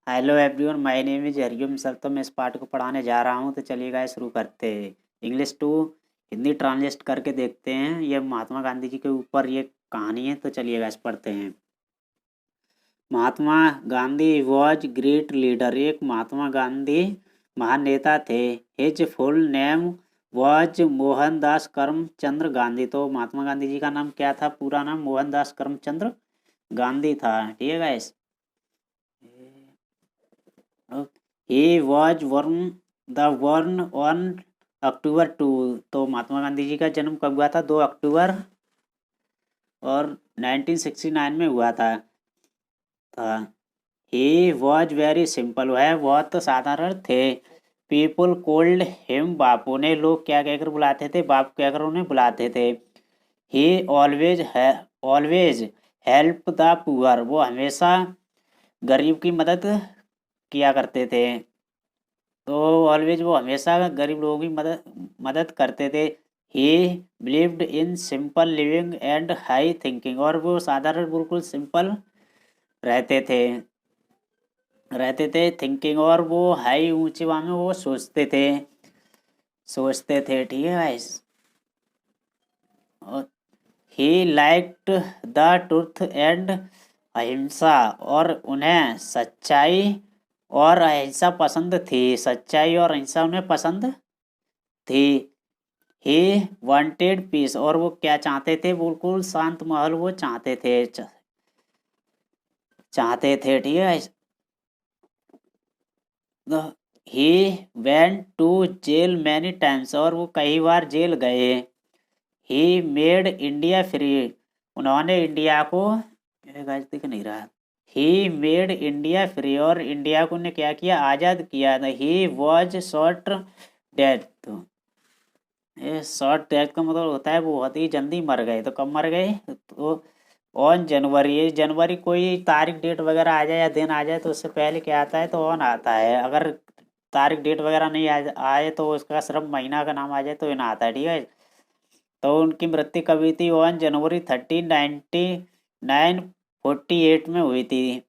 Hello everyone, my name is Hariom sir. तो मैं इस पार्ट को पढ़ाने जा रहा हूँ। तो चलिए गाइस शुरू करते हैं। इंग्लिश टू हिंदी ट्रांसलेट करके देखते हैं। ये महात्मा गांधी जी के ऊपर ये कहानी है। तो चलिए गाइस पढ़ते हैं। Mahatma Gandhi was great leader. एक महात्मा गांधी महान नेता थे। His full name was Mohandas Karamchandra Gandhi. तो महात्मा गांधी जी का नाम क्या था? पूरा नाम मोहनदास करमचंद्र गांधी था। ठीक है guys. He was born on October 2। तो महात्मा गांधी जी का जन्म कब हुआ था? 2 अक्टूबर और 1969 में हुआ था। He was very simple। वह बहुत साधारण थे। People called him बापू। ने लोग क्या कहकर बुलाते थे? बाप कहकर उन्हें बुलाते थे। He always help the poor। वो हमेशा गरीब की मदद किया करते थे। तो ऑलवेज वो हमेशा गरीब लोगों की मदद करते थे। ही believed in simple living and high thinking. और वो साधारण बिल्कुल सिंपल रहते थे थिंकिंग। और वो हाई ऊंचे में वो सोचते थे। ठीक है guys. He liked the truth and अहिंसा। और उन्हें सच्चाई और अहिंसा पसंद थी। सच्चाई और अहिंसा उन्हें पसंद थी। He wanted peace. और वो क्या चाहते थे? बिल्कुल शांत माहौल वो चाहते थे। ठीक है। He went to jail many times. और वो कई बार जेल गए। He made India free. उन्होंने इंडिया को दिख नहीं रहा। He made India free. और इंडिया को ने क्या किया? आज़ाद किया था। He was shot death. Short death का मतलब होता है वो बहुत ही जल्दी मर गए। तो कब मर गए? तो ऑन जनवरी। ये जनवरी कोई तारीख डेट वगैरह आ जाए या दिन आ जाए तो उससे पहले क्या आता है? तो ऑन आता है। अगर तारीख डेट वगैरह नहीं आए तो उसका सिर्फ महीना का नाम आ जाए तो इन आता है। ठीक है। तो उनकी मृत्यु कब हुई थी? 1 जनवरी 1948 में हुई थी।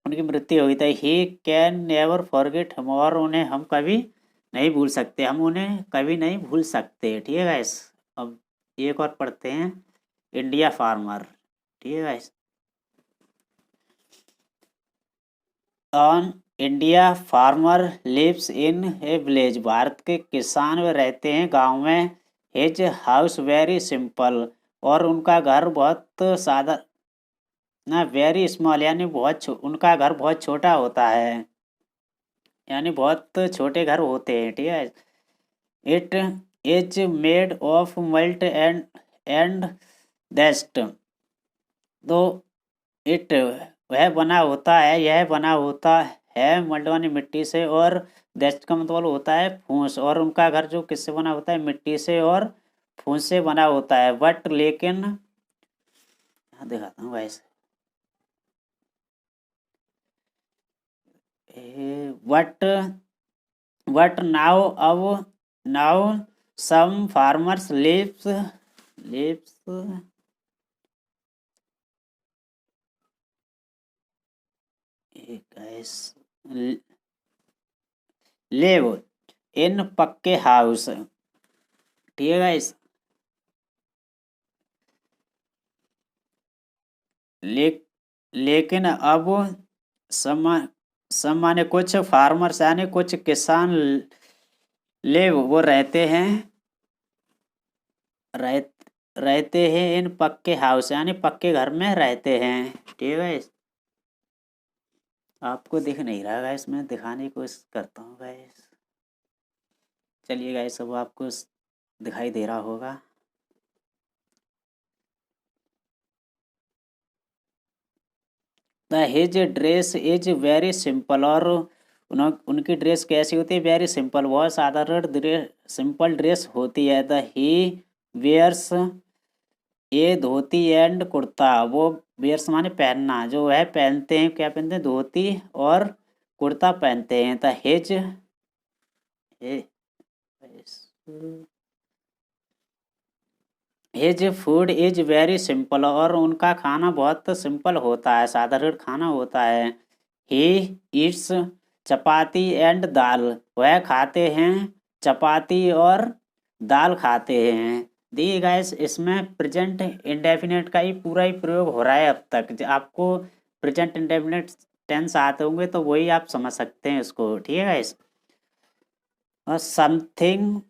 उनकी मृत्यु हुई थी। ही कैन नेवर फॉरगेट हम। और उन्हें हम कभी नहीं भूल सकते। हम उन्हें कभी नहीं भूल सकते। ठीक है गाइस। अब एक और पढ़ते हैं। India farmer. ठीक है guys. On India farmer lives in a village. भारत के किसान वे रहते हैं गांव में। His house very simple. और उनका घर बहुत सादा ना वेरी स्मॉल यानी उनका घर बहुत छोटा होता है। यानी बहुत छोटे घर होते हैं। ठीक है। It is made of mud and dust. तो इट यह बना होता है मल्ट यानी मिट्टी से। और डस्ट का मतलब होता है फूस। और उनका घर जो किससे बना होता है? मिट्टी से और फूस से बना होता है। बट लेकिन दिखाता हूँ वैसे। But now some farmers lives live in पक्के हाउस। ठीक है गाइस। ले, लेकिन अब समा सामान्य कुछ फार्मर्स यानी कुछ किसान लिव वो रह, रहते हैं इन पक्के हाउस यानी पक्के घर में रहते हैं। ठीक है गाइस। आपको दिख नहीं रहा गाइस, मैं दिखाने की कोशिश करता हूँ गाइस। चलिए गाइस अब आपको दिखाई दे रहा होगा। The his dress is very simple. और उनकी ड्रेस कैसी होती है? Very simple. बहुत साधारण सिंपल ड्रेस होती है। द ही वेयर्स ये धोती एंड कुर्ता। वो वेयर्स माने पहनना। जो है पहनते हैं, क्या पहनते हैं? धोती और कुर्ता पहनते हैं। The his food is very simple. और उनका खाना बहुत सिंपल होता है, साधारण खाना होता है। ही ईट्स चपाती एंड दाल, वह खाते हैं चपाती और दाल खाते हैं। देखिए गाइस, इसमें प्रेजेंट इंडेफिनिट का ही पूरा ही प्रयोग हो रहा है अब तक। आपको प्रेजेंट इंडेफिनिट टेंस आते होंगे तो वही आप समझ सकते हैं इसको, ठीक है गाइस। और समथिंग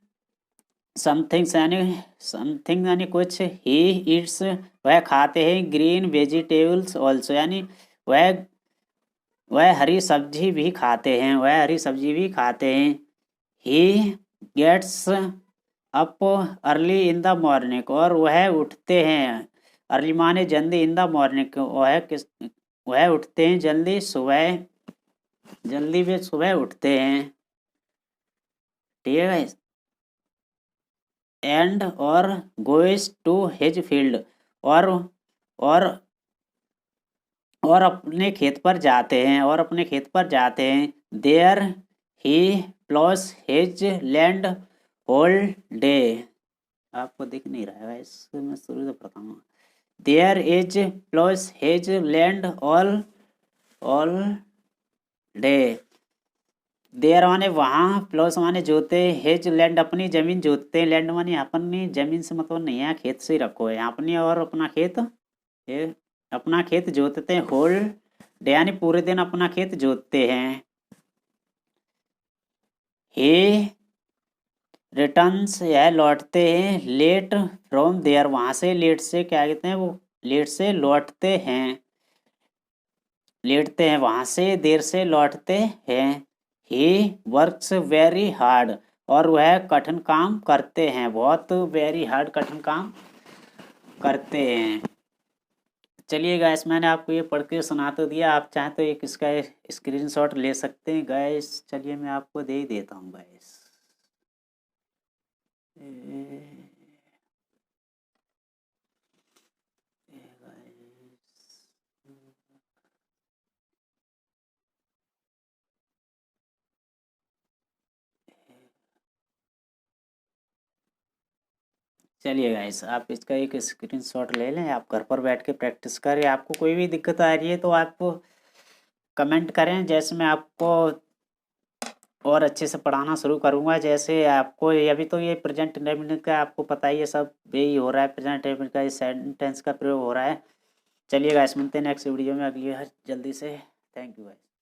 यानी कुछ, ही ईट्स वह खाते हैं ग्रीन वेजिटेबल्स ऑल्सो, यानी वह वह हरी सब्जी भी खाते हैं, वह हरी सब्जी भी खाते हैं। He gets up early in the morning, और वह उठते हैं, अर्ली माने जल्दी, इन द मॉर्निंग वह उठते हैं जल्दी, सुबह, जल्दी वे सुबह उठते हैं, ठीक है गाइस। एंड और गोइज टू हिज फील्ड, और और और अपने खेत पर जाते हैं, और अपने खेत पर जाते हैं। There he ploughs his land whole day, आपको दिख नहीं रहा है गाइस, मैं शुरू से पढ़ता हूँ। There is ploughs his land all day, there माने वहाँ, प्लस माने जोते, हेज लैंड अपनी जमीन जोतते हैं, लैंड माने अपनी जमीन से मतलब नहीं है, खेत से ही रखो है अपनी, और अपना खेत, ये अपना खेत जोतते हैं, होल डे यानी पूरे दिन अपना खेत जोतते हैं। हे रिटर्न्स, यह लौटते हैं, लेट फ्रॉम देयर, वहाँ से, लेट से क्या कहते हैं, वो लेट से लौटते हैं, लेटते हैं वहाँ से, देर से लौटते हैं। ही वर्क्स वेरी हार्ड, और वह कठिन काम करते हैं, बहुत वेरी हार्ड कठिन काम करते हैं। चलिए गाइस, मैंने आपको ये पढ़ के सुना तो दिया, आप चाहें तो एक इसका स्क्रीनशॉट ले सकते हैं गाइस। चलिए मैं आपको दे ही देता हूँ गाइस। चलिए गाइस, आप इसका एक स्क्रीनशॉट ले लें, आप घर पर बैठ के प्रैक्टिस करें। आपको कोई भी दिक्कत आ रही है तो आपको कमेंट करें, जैसे मैं आपको और अच्छे से पढ़ाना शुरू करूँगा। जैसे आपको अभी तो ये प्रेजेंट इंडेफिनिट का आपको पता ही है, सब यही हो रहा है, प्रेजेंट इंडेफिनिट का ये सेंटेंस का प्रयोग हो रहा है। चलिए गाइस, मिलते हैं नेक्स्ट वीडियो में अगली जल्दी से। Thank you guys.